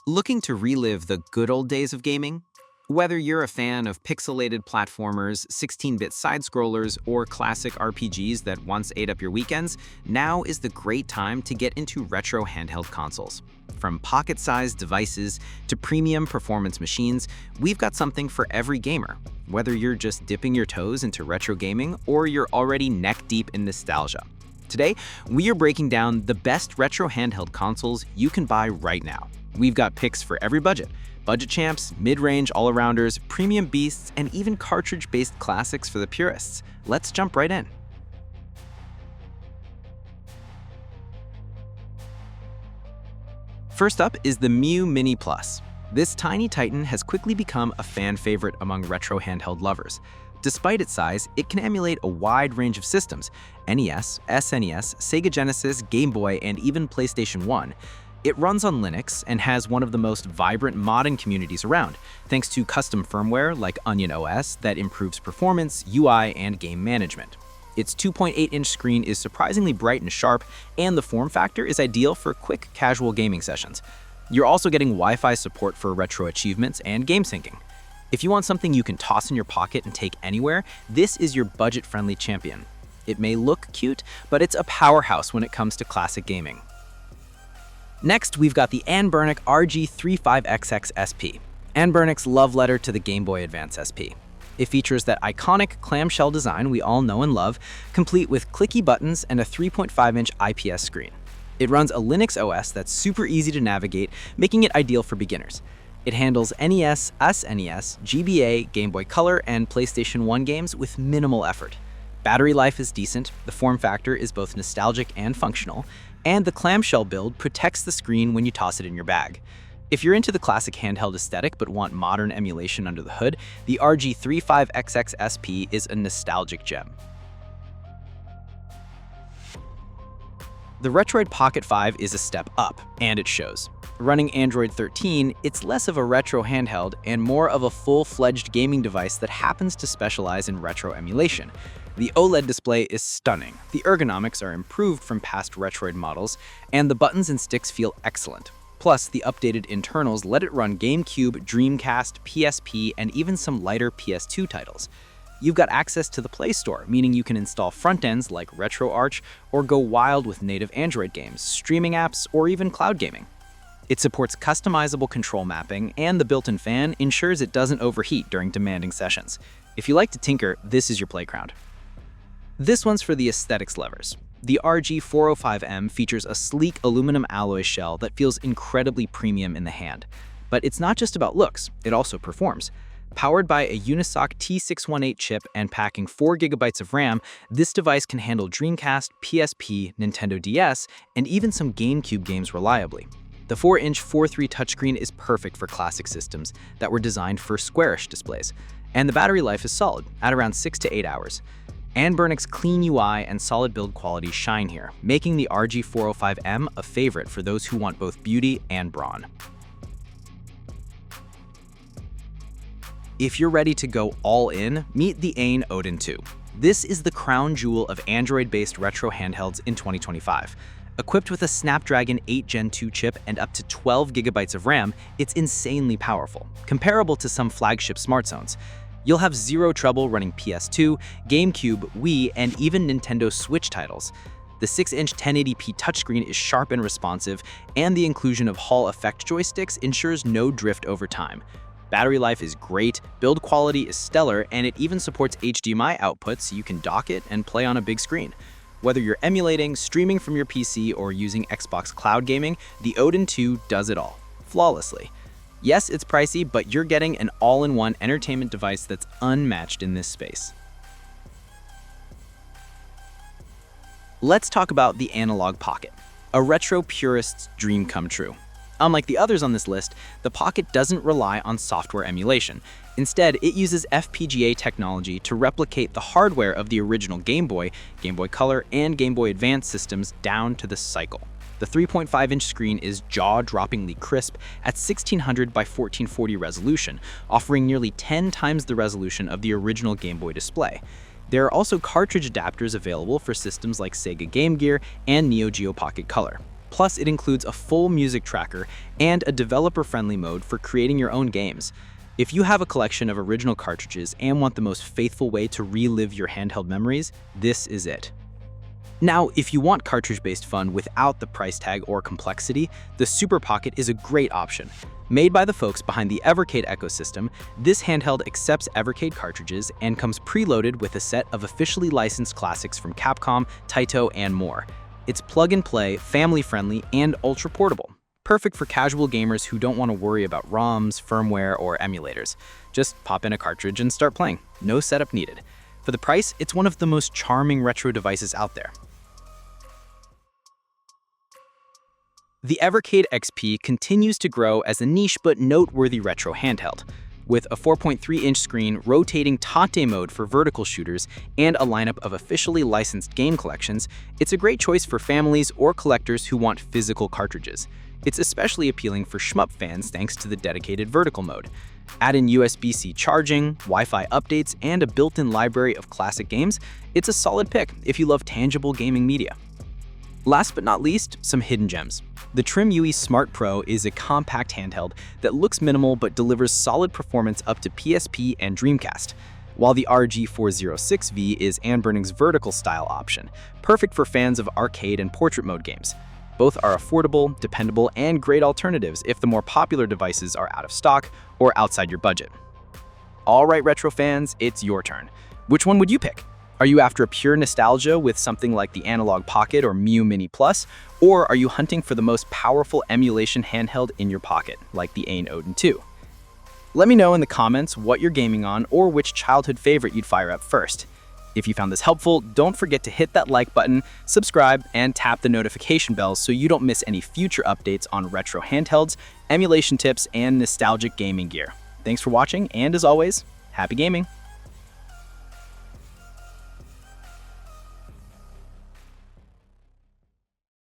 Looking to relive the good old days of gaming? Whether you're a fan of pixelated platformers, 16-bit side-scrollers, or classic RPGs that once ate up your weekends, now is the great time to get into retro handheld consoles. From pocket-sized devices to premium performance machines, we've got something for every gamer. Whether you're just dipping your toes into retro gaming or you're already neck-deep in nostalgia. Today, we are breaking down the best retro handheld consoles you can buy right now. We've got picks for every budget. Budget champs, mid-range all-arounders, premium beasts, and even cartridge-based classics for the purists. Let's jump right in. First up is the Miu Mini Plus. This tiny titan has quickly become a fan favorite among retro handheld lovers. Despite its size, it can emulate a wide range of systems: NES, SNES, Sega Genesis, Game Boy, and even PlayStation 1. It runs on Linux and has one of the most vibrant modding communities around, thanks to custom firmware like Onion OS that improves performance, UI, and game management. Its 2.8-inch screen is surprisingly bright and sharp, and the form factor is ideal for quick, casual gaming sessions. You're also getting Wi-Fi support for retro achievements and game syncing. If you want something you can toss in your pocket and take anywhere, this is your budget-friendly champion. It may look cute, but it's a powerhouse when it comes to classic gaming. Next, we've got the Anbernic RG35XXSP, Anbernic's love letter to the Game Boy Advance SP. It features that iconic clamshell design we all know and love, complete with clicky buttons and a 3.5-inch IPS screen. It runs a Linux OS that's super easy to navigate, making it ideal for beginners. It handles NES, SNES, GBA, Game Boy Color, and PlayStation 1 games with minimal effort. Battery life is decent, the form factor is both nostalgic and functional, and the clamshell build protects the screen when you toss it in your bag. If you're into the classic handheld aesthetic but want modern emulation under the hood, the RG35XXSP is a nostalgic gem. The Retroid Pocket 5 is a step up, and it shows. Running Android 13, it's less of a retro handheld and more of a full-fledged gaming device that happens to specialize in retro emulation. The OLED display is stunning, the ergonomics are improved from past Retroid models, and the buttons and sticks feel excellent. Plus, the updated internals let it run GameCube, Dreamcast, PSP, and even some lighter PS2 titles. You've got access to the Play Store, meaning you can install front ends like RetroArch or go wild with native Android games, streaming apps, or even cloud gaming. It supports customizable control mapping, and the built-in fan ensures it doesn't overheat during demanding sessions. If you like to tinker, this is your playground. This one's for the aesthetics lovers. The RG405M features a sleek aluminum alloy shell that feels incredibly premium in the hand. But it's not just about looks, it also performs. Powered by a Unisoc T618 chip and packing 4 GB of RAM, this device can handle Dreamcast, PSP, Nintendo DS, and even some GameCube games reliably. The 4-inch 4:3 touchscreen is perfect for classic systems that were designed for squarish displays, and the battery life is solid, at around 6 to 8 hours. Anbernic's clean UI and solid build quality shine here, making the RG405M a favorite for those who want both beauty and brawn. If you're ready to go all in, meet the Ayn Odin 2. This is the crown jewel of Android-based retro handhelds in 2025. Equipped with a Snapdragon 8 Gen 2 chip and up to 12 GB of RAM, it's insanely powerful, comparable to some flagship smartphones. You'll have zero trouble running PS2, GameCube, Wii, and even Nintendo Switch titles. The 6-inch 1080p touchscreen is sharp and responsive, and the inclusion of Hall effect joysticks ensures no drift over time. Battery life is great, build quality is stellar, and it even supports HDMI outputs so you can dock it and play on a big screen. Whether you're emulating, streaming from your PC, or using Xbox Cloud Gaming, the Odin 2 does it all, flawlessly. Yes, it's pricey, but you're getting an all-in-one entertainment device that's unmatched in this space. Let's talk about the Analogue Pocket, a retro purist's dream come true. Unlike the others on this list, the Pocket doesn't rely on software emulation. Instead, it uses FPGA technology to replicate the hardware of the original Game Boy, Game Boy Color, and Game Boy Advance systems down to the cycle. The 3.5-inch screen is jaw-droppingly crisp at 1600 by 1440 resolution, offering nearly 10 times the resolution of the original Game Boy display. There are also cartridge adapters available for systems like Sega Game Gear and Neo Geo Pocket Color. Plus, it includes a full music tracker and a developer-friendly mode for creating your own games. If you have a collection of original cartridges and want the most faithful way to relive your handheld memories, this is it. Now, if you want cartridge-based fun without the price tag or complexity, the Super Pocket is a great option. Made by the folks behind the Evercade ecosystem, this handheld accepts Evercade cartridges and comes preloaded with a set of officially licensed classics from Capcom, Taito, and more. It's plug-and-play, family-friendly, and ultra-portable. Perfect for casual gamers who don't want to worry about ROMs, firmware, or emulators. Just pop in a cartridge and start playing. No setup needed. For the price, it's one of the most charming retro devices out there. The Evercade EXP continues to grow as a niche but noteworthy retro handheld. With a 4.3-inch screen, rotating Tate mode for vertical shooters, and a lineup of officially licensed game collections, it's a great choice for families or collectors who want physical cartridges. It's especially appealing for shmup fans thanks to the dedicated vertical mode. Add in USB-C charging, Wi-Fi updates, and a built-in library of classic games, it's a solid pick if you love tangible gaming media. Last but not least, some hidden gems. The TrimUI Smart Pro is a compact handheld that looks minimal but delivers solid performance up to PSP and Dreamcast, while the RG406V is Anbernic's vertical style option, perfect for fans of arcade and portrait mode games. Both are affordable, dependable, and great alternatives if the more popular devices are out of stock or outside your budget. All right, retro fans, it's your turn. Which one would you pick? Are you after a pure nostalgia with something like the Analogue Pocket or Miu Mini Plus, or are you hunting for the most powerful emulation handheld in your pocket, like the Ayn Odin 2? Let me know in the comments what you're gaming on or which childhood favorite you'd fire up first. If you found this helpful, don't forget to hit that like button, subscribe, and tap the notification bell so you don't miss any future updates on retro handhelds, emulation tips, and nostalgic gaming gear. Thanks for watching, and as always, happy gaming!